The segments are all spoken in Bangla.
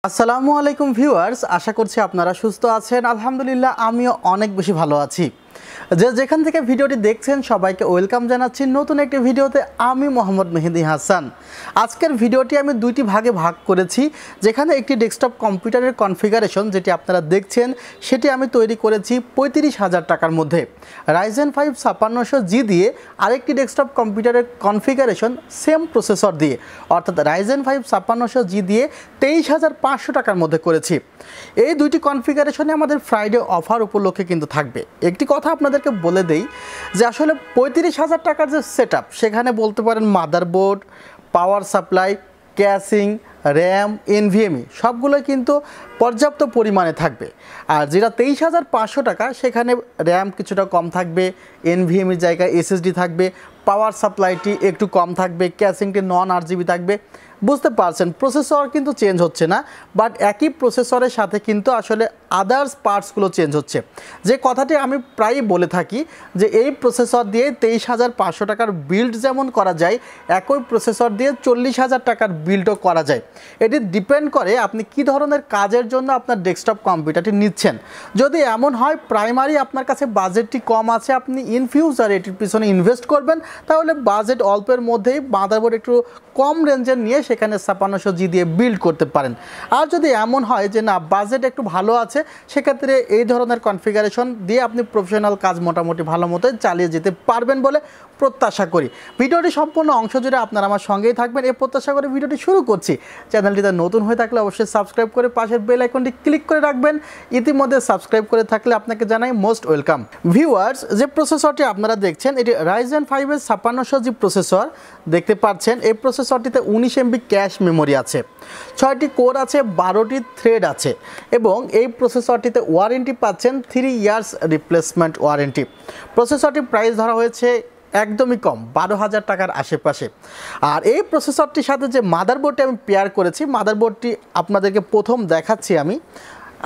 আসসালামু আলাইকুম ভিউয়ার্স, আশা করছি আপনারা সুস্থ আছেন। আলহামদুলিল্লাহ আমিও অনেক বেশি ভালো আছি। যেখান থেকে ভিডিওটি দেখছেন সবাইকে ওয়েলকাম জানাচ্ছি নতুন একটি ভিডিওতে। আমি মোহাম্মদ মেহেদি হাসান। আজকের ভিডিওটি আমি দুইটি ভাগে ভাগ করেছি, যেখানে একটি ডেস্কটপ কম্পিউটারের কনফিগারেশন যেটি আপনারা দেখছেন সেটি আমি তৈরি করেছি 35,000 টাকার মধ্যে Ryzen 5 5600G দিয়ে, আরেকটি ডেস্কটপ কম্পিউটারের কনফিগারেশন সেম প্রসেসর দিয়ে অর্থাৎ Ryzen 5 5600G দিয়ে 23,500 টাকার মধ্যে করেছি। এই দুইটি কনফিগারেশনে আমাদের ফ্রাইডে অফার উপলক্ষে কিন্তু থাকবে। একটি কথা আপনাদেরকে বলে দেই যে আসলে 35,000 টাকার যে সেটআপ, সেখানে বলতে পারেন motherboard, power supply, casing, RAM, NVMe সবগুলোই কিন্তু পর্যাপ্ত পরিমাণে থাকবে। আর যেটা 23,500 টাকা, সেখানে র্যাম কিছুটা কম থাকবে, NVMe জায়গায় SSD থাকবে, পাওয়ার সাপ্লাইটি একটু কম থাকবে, ক্যাসিংটি নন RGB থাকবে। বুঝতে পারছেন, প্রসেসর কিন্তু চেঞ্জ হচ্ছে না, বাট একই প্রসেসরের সাথে কিন্তু আসলে আদার্স পার্টসগুলো চেঞ্জ হচ্ছে। যে কথাটি আমি প্রায়ই বলে থাকি যে এই প্রসেসর দিয়ে 23,500 টাকার বিল্ড যেমন করা যায়, একই প্রসেসর দিয়ে 40,000 টাকার বিল্ডও করা যায়। এটি ডিপেন্ড করে আপনি কি ধরনের কাজের জন্য আপনার ডেস্কটপ কম্পিউটারটি নিচ্ছেন। যদি এমন হয় প্রাইমারি আপনার কাছে বাজেটটি কম আছে, আপনি ইন ফিউচার এটির পিছনে ইনভেস্ট করবেন, তাহলে বাজেট অল্পের মধ্যেই মাদারবোর্ড একটু কম রেঞ্জের নিয়ে সেখানে 5600G দিয়ে বিল্ড করতে পারেন। আর যদি এমন হয় যে না, বাজেট একটু ভালো আছে, সেক্ষেত্রে এই ধরনের কনফিগারেশন দিয়ে আপনি প্রফেশনাল কাজ মোটামুটি ভালো মতোই চালিয়ে যেতে পারবেন বলে প্রত্যাশা করি। ভিডিওটি সম্পূর্ণ অংশ জুড়ে আপনারা আমার সঙ্গেই থাকবেন এই প্রত্যাশা করে ভিডিওটি শুরু করছি। চ্যানেলটিতে নতুন হয়ে থাকলে অবশ্যই সাবস্ক্রাইব করে পাশের বেল আইকনটি ক্লিক করে রাখবেন। ইতিমধ্যে সাবস্ক্রাইব করে থাকলে আপনাকে জানাই মোস্ট ওয়েলকাম। ভিউয়ার্স, যে প্রসেসরটি আপনারা দেখছেন এটি Ryzen 5 এর 5600G প্রসেসর দেখতে পাচ্ছেন। এই প্রসেসরটিতে 19 MB ক্যাশ মেমোরি আছে, 6টি কোর আছে, 12টি থ্রেড আছে এবং এই প্রসেসরটিতে ওয়ারেন্টি পাচ্ছেন 3 ইয়ার্স রিপ্লেসমেন্ট ওয়ারেন্টি। প্রসেসরটির প্রাইস ধরা হয়েছে একদমই কম, 12,000 টাকার আশেপাশে। আর এই প্রসেসরটির সাথে যে মাদারবোর্ডটি আমি পেয়ার করেছি, মাদারবোর্ডটি আপনাদেরকে প্রথম দেখাচ্ছি আমি।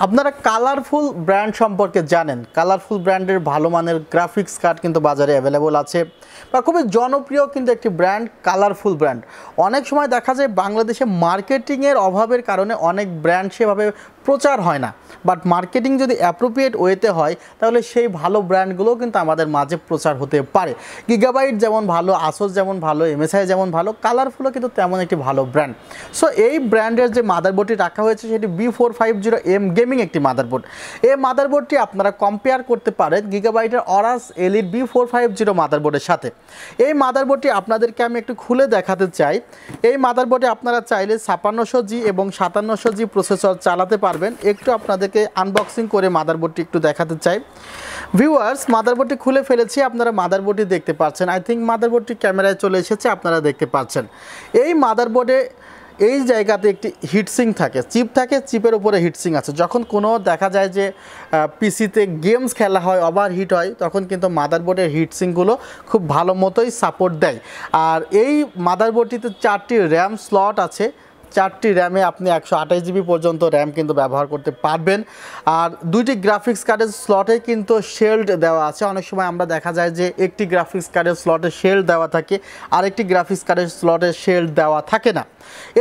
আপনারা কালারফুল ব্র্যান্ড সম্পর্কে জানেন, কালারফুল ব্র্যান্ডের ভালো মানের গ্রাফিক্স কার্ড কিন্তু বাজারে অ্যাভেলেবল আছে, বা খুবই জনপ্রিয় কিন্তু একটি ব্র্যান্ড কালারফুল ব্র্যান্ড। অনেক সময় দেখা যায় বাংলাদেশে মার্কেটিংয়ের অভাবের কারণে অনেক ব্র্যান্ড সেভাবে প্রচার হয় না, বাট মার্কেটিং যদি অ্যাপ্রোপ্রিয়েট ওয়েতে হয় তাহলে সেই ভালো ব্র্যান্ডগুলোও কিন্তু আমাদের মাঝে প্রচার হতে পারে। গিগাবাইট যেমন ভালো, আসোস যেমন ভালো, MSI যেমন ভালো, কালারফুলও কিন্তু তেমন একটি ভালো ব্র্যান্ড। সো এই ব্র্যান্ডের যে মাদারবোর্ডটি রাখা হয়েছে সেটি B450M গেমিং একটি মাদারবোর্ড। এই মাদারবোর্ডটি আপনারা কম্পেয়ার করতে পারেন গিগাবাইটের অরাস এলিট B450 মাদারবোর্ডের সাথে। এই মাদারবোর্ডটি আপনাদেরকে আমি একটু খুলে দেখাতে চাই। এই মাদারবোর্ডে আপনারা চাইলে 5600G এবং 5700G প্রসেসর চালাতে পারবেন। একটু আপনাদেরকে আনবক্সিং করে মাদারবোর্ডটি একটু দেখাতে চাই। ভিউয়ার্স, মাদারবোর্ডটি খুলে ফেলেছি, আপনারা মাদারবোর্ডটি দেখতে পাচ্ছেন। আই থিঙ্ক মাদারবোর্ডটি ক্যামেরায় চলে এসেছে, আপনারা দেখতে পাচ্ছেন। এই মাদারবোর্ডে এই জায়গাতে একটি হিটসিং থাকে, চিপ থাকে, চিপের উপরে হিটসিং আছে। যখন কোনো দেখা যায় যে পিসিতে গেমস খেলা হয়, ওভার হিট হয়, তখন কিন্তু মাদারবোর্ডের হিটসিংগুলো খুব ভালো মতোই সাপোর্ট দেয়। আর এই মাদারবোর্ডটিতে 4টি র্যাম স্লট আছে, 4টি র্যামে আপনি 128GB পর্যন্ত র্যাম কিন্তু ব্যবহার করতে পারবেন। আর 2টি গ্রাফিক্স কার্ডের স্লটে কিন্তু শেল্ড দেওয়া আছে। অনেক সময় আমরা দেখা যায় যে একটি গ্রাফিক্স কার্ডের স্লটে শেল্ড দেওয়া থাকে, আরেকটি গ্রাফিক্স কার্ডের স্লটে শেল্ড দেওয়া থাকে না।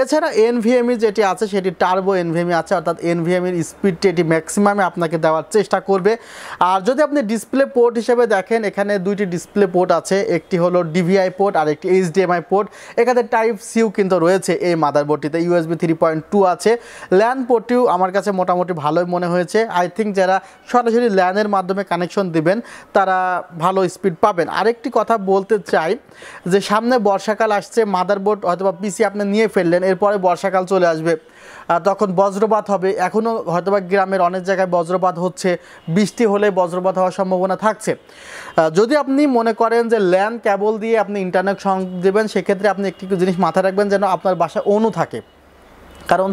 এছাড়া NVMe যেটি আছে সেটি টার্বো NVMe আছে, অর্থাৎ NVMe স্পিডটি এটি ম্যাক্সিমামে আপনাকে দেওয়ার চেষ্টা করবে। আর যদি আপনি ডিসপ্লে পোর্ট হিসেবে দেখেন, এখানে 2টি ডিসপ্লে পোর্ট আছে, একটি হলো DVI পোর্ট আর একটি HDMI পোর্ট। এখানে Type-C কিন্তু রয়েছে এই মাদারবোর্ডটিতে, USB 3.2 আছে। ল্যান পোর্টটিও আমার কাছে মোটামুটি ভালোই মনে হয়েছে। আই থিঙ্ক যারা সরাসরি ল্যানের মাধ্যমে কানেকশন দিবেন তারা ভালো স্পিড পাবেন। আরেকটি কথা বলতে চাই যে সামনে বর্ষাকাল আসছে, মাদারবোর্ড অথবা পিসি আপনি নিয়ে ফেললেন, এরপরে বর্ষাকাল চলে আসবে, তখন বজ্রপাত হবে। এখনও হয়তোবা গ্রামের অনেক জায়গায় বজ্রপাত হচ্ছে, বৃষ্টি হলে বজ্রপাত হওয়ার সম্ভাবনা থাকছে। যদি আপনি মনে করেন যে ল্যান কেবল দিয়ে আপনি ইন্টারনেট সংযোগ দেবেন, সেক্ষেত্রে আপনি একটি জিনিস মাথায় রাখবেন যেন আপনার বাসায় অনু থাকে। কারণ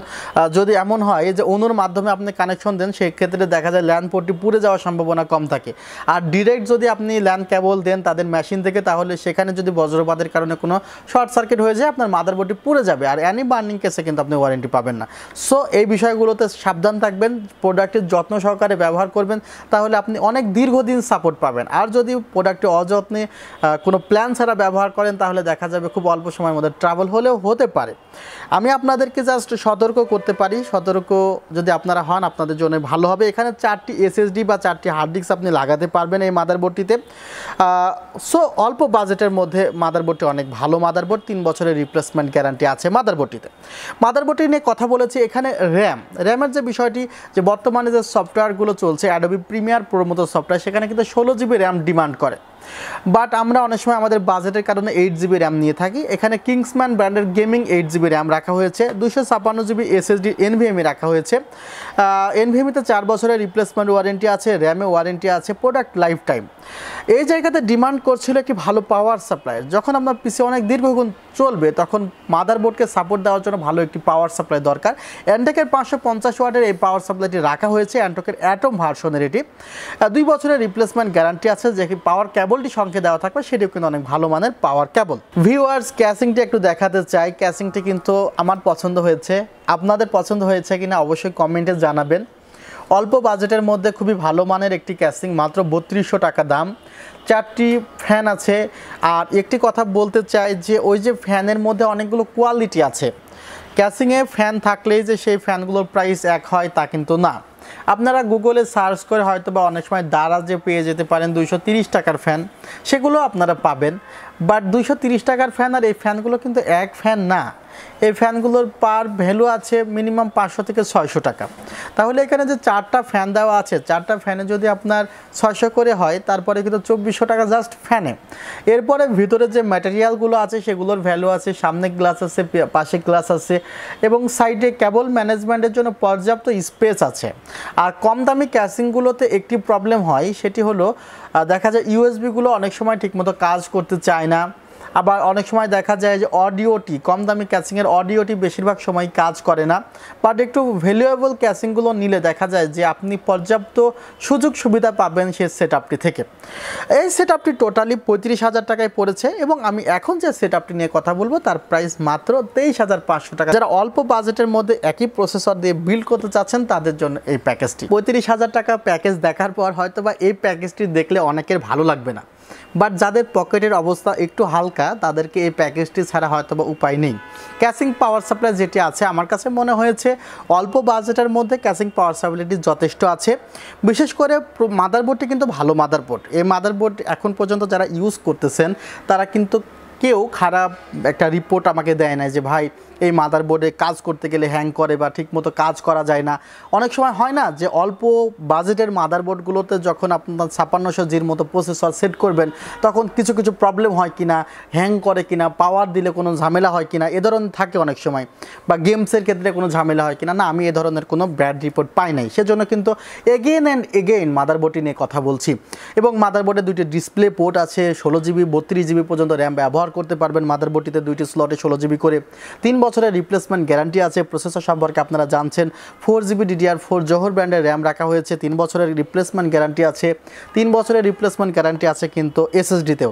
যদি এমন হয় যে অনুর মাধ্যমে আপনি কানেকশন দেন, সেক্ষেত্রে দেখা যায় ল্যান পোর্টটি পুড়ে যাওয়ার সম্ভাবনা কম থাকে। আর ডিরেক্ট যদি আপনি ল্যান কেবল দেন তাদের মেশিন থেকে, তাহলে সেখানে যদি বজ্রপাতের কারণে কোনো শর্ট সার্কিট হয়ে যায়, আপনার মাদারবোর্ডটি পুড়ে যাবে, আর অ্যানি বার্নিং কেসে কিন্তু আপনি ওয়ারেন্টি পাবেন না। সো এই বিষয়গুলোতে সাবধান থাকবেন, প্রোডাক্টের যত্ন সহকারে ব্যবহার করবেন, তাহলে আপনি অনেক দীর্ঘদিন সাপোর্ট পাবেন। আর যদি প্রোডাক্টটি অযত্নে কোনো প্ল্যান ছাড়া ব্যবহার করেন, তাহলে দেখা যাবে খুব অল্প সময়ের মধ্যে ট্রাবল হলেও হতে পারে। আমি আপনাদেরকে জাস্ট সতর্ক করতে পারি, সতর্ক যদি আপনারা হন আপনাদের জন্য ভালো হবে। এখানে 4টি এসএসডি বা 4টি হার্ড ডিস্ক আপনি লাগাতে পারবেন এই মাদারবোর্ডটিতে। সো অল্প বাজেটের মধ্যে মাদারবোর্ডটি অনেক ভালো মাদারবোর্ড, 3 বছরের রিপ্লেসমেন্ট গ্যারান্টি আছে মাদারবোর্ডটিতে। মাদারবোর্ডটি নিয়ে কথা বলেছি। এখানে র্যামের যে বিষয়টি, যে বর্তমানে যে সফটওয়্যারগুলো চলছে অ্যাডোবি প্রিমিয়ার প্রোর মতো সফটওয়্যার, সেখানে কিন্তু 16 জিবি র্যাম ডিমান্ড করে, বাট আমরা অনেক সময় আমাদের বাজেটের কারণে 8 জিবি র্যাম নিয়ে থাকি। এখানে কিংসম্যান ব্র্যান্ডের গেমিং 8 জিবি র্যাম রাখা হয়েছে, 256 জিবি এসএসডি NVMe রাখা হয়েছে। NVMeতে 4 বছরের রিপ্লেসমেন্ট ওয়ারেন্টি আছে, র্যামে ওয়ারেন্টি আছে, প্রোডাক্ট লাইফ টাইম। এই জায়গাতে ডিমান্ড করছিল একটি ভালো পাওয়ার সাপ্লাই। যখন আপনার পিসি অনেক দীর্ঘক্ষণ চলবে তখন মাদারবোর্ডকে সাপোর্ট দেওয়ার জন্য ভালো একটি পাওয়ার সাপ্লাই দরকার। অ্যান্টেকের 550 ওয়াটের এই পাওয়ার সাপ্লাইটি রাখা হয়েছে, অ্যান্টেকের অ্যাটম ভার্সনের এটি। 2 বছরের রিপ্লেসমেন্ট গ্যারান্টি আছে। যে পাওয়ার কেবলটি সঙ্গে দেওয়া থাকবে সেটিও কিন্তু অনেক ভালো মানের পাওয়ার কেবল। ভিউয়ার্স, ক্যাসিংটি একটু দেখাতে চাই। ক্যাসিংটি কিন্তু আমার পছন্দ হয়েছে, আপনাদের পছন্দ হয়েছে কিনা অবশ্যই কমেন্টে জানাবেন। অল্প বাজেটের মধ্যে খুবই ভালো মানের একটি ক্যাসিং, মাত্র 3200 টাকা দাম। 4টি ফ্যান আছে। আর একটি কথা বলতে চাই যে ওই যে ফ্যানের মধ্যে অনেকগুলো কোয়ালিটি আছে। ক্যাসিংয়ে ফ্যান থাকলেই যে সেই ফ্যানগুলোর প্রাইস এক হয় তা কিন্তু না। আপনারা গুগলে সার্চ করে হয়তো বা অনেক সময় দারাজে পেয়ে যেতে পারেন 230 টাকার ফ্যান, সেগুলো আপনারা পাবেন। বাট 230 টাকার ফ্যান আর এই ফ্যানগুলো কিন্তু এক ফ্যান না। এই ফ্যানগুলোর পার ভ্যালু আছে মিনিমাম 500 থেকে 600 টাকা। তাহলে এখানে যে 4টা ফ্যান দেওয়া আছে, 4টা ফ্যানে যদি আপনার 600 করে হয়, তারপরে কিন্তু 2400 টাকা জাস্ট ফ্যানে। এরপরে ভিতরে যে ম্যাটেরিয়ালগুলো আছে সেগুলোর ভ্যালু আছে, সামনে গ্লাস আছে, পাশে গ্লাস আছে, এবং সাইডে কেবল ম্যানেজমেন্টের জন্য পর্যাপ্ত স্পেস আছে। আর কম দামি ক্যাসিংগুলোতে একটি প্রবলেম হয়, সেটি হলো দেখা যায় ইউএসবিগুলো অনেক সময় ঠিকমতো কাজ করতে চায় না। আবার অনেক সময় দেখা যায় যে অডিওটি, কম দামি ক্যাসিংয়ের অডিওটি বেশিরভাগ সময় কাজ করে না। বাট একটু ভ্যালুয়েবল ক্যাসিংগুলো নিলে দেখা যায় যে আপনি পর্যাপ্ত সুযোগ সুবিধা পাবেন সেই সেটআপটি থেকে। এই সেটআপটি টোটালি 35,000 টাকায় পড়েছে, এবং আমি এখন যে সেটআপটি নিয়ে কথা বলবো তার প্রাইস মাত্র 23,500 টাকা। যারা অল্প বাজেটের মধ্যে একই প্রসেসর দিয়ে বিল্ড করতে চাচ্ছেন তাদের জন্য এই প্যাকেজটি। 35,000 টাকা প্যাকেজ দেখার পর হয়তোবা এই প্যাকেজটি দেখলে অনেকের ভালো লাগবে না, বাট যাদের পকেটের অবস্থা একটু হালকা তাদেরকে এই প্যাকেজটি ছাড়া হয়তোবা উপায় নেই। ক্যাসিং পাওয়ার সাপ্লাই যেটি আছে আমার কাছে মনে হয়েছে অল্প বাজেটের মধ্যে ক্যাসিং পাওয়ার সাপ্লাইটি যথেষ্ট আছে। বিশেষ করে মাদারবোর্ডটি কিন্তু ভালো মাদারবোর্ড। এই মাদারবোর্ড এখন পর্যন্ত যারা ইউজ করতেছেন তারা কিন্তু কেউ খারাপ একটা রিপোর্ট আমাকে দেয় না যে ভাই এই মাদারবোর্ডে কাজ করতে গেলে হ্যাং করে বা ঠিকমতো কাজ করা যায় না। অনেক সময় হয় না যে অল্প বাজেটের মাদারবোর্ডগুলোতে যখন আপনার 5600G'র মতো প্রসেসর সেট করবেন তখন কিছু কিছু প্রবলেম হয় কিনা, হ্যাং করে কিনা, পাওয়ার দিলে কোনো ঝামেলা হয় কিনা, এ ধরনের থাকে অনেক সময়, বা গেমসের ক্ষেত্রে কোনো ঝামেলা হয় কিনা। না, আমি এ ধরনের কোনো ব্যাড রিপোর্ট পাই নাই, সেজন্য কিন্তু এগেইন অ্যান্ড এগেইন মাদারবোর্ডটি নিয়ে কথা বলছি। এবং মাদারবোর্ডে 2টি ডিসপ্লে পোর্ট আছে, 16 জিবি 32 জিবি পর্যন্ত র্যাম ব্যবহার করতে পারবেন মাদারবোর্ডটিতে, 2টি স্লটে 16 জিবি করে। 3 বছরের রিপ্লেসমেন্ট গ্যারান্টি আছে। প্রসেসর সম্পর্কে আপনারা জানছেন, 4 জিবি DDR-4 জোহর ব্র্যান্ডের র্যাম রাখা হয়েছে, 3 বছরের রিপ্লেসমেন্ট গ্যারান্টি আছে। 3 বছরের রিপ্লেসমেন্ট গ্যারান্টি আছে কিন্তু এসএসডিতেও।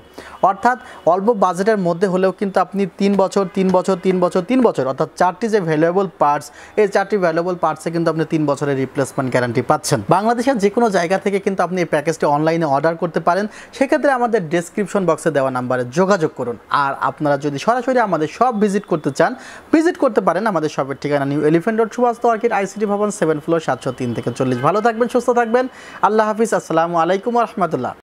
অর্থাৎ অল্প বাজেটের মধ্যে হলেও কিন্তু আপনি 3 বছর 3 বছর 3 বছর 3 বছর অর্থাৎ 4টি যে ভ্যালুয়েবল পার্টস, এই 4টি ভ্যালুয়েবল পার্টসে কিন্তু আপনি 3 বছরের রিপ্লেসমেন্ট গ্যারান্টি পাচ্ছেন। বাংলাদেশের যে কোনো জায়গা থেকে কিন্তু আপনি এই প্যাকেজটি অনলাইনে অর্ডার করতে পারেন। সেক্ষেত্রে আমাদের ডেসক্রিপশন বক্সে দেওয়া নাম্বারে যোগাযোগ করুন। আর আপনারা যদি সরাসরি আমাদের শপ ভিজিট করতে চান, ভিজিট করতে পারেন। আমাদের শপের ঠিকানা নিউ এলিফ্যান্ট রোড, সুভাষ মার্কেট, আইসিটি ভবন, 7 ফ্লোর, 703 থেকে 40। ভালো থাকবেন, সুস্থ থাকবেন। আল্লাহ হাফিজ। আসসালামু আলাইকুম ওয়া রাহমাতুল্লাহ।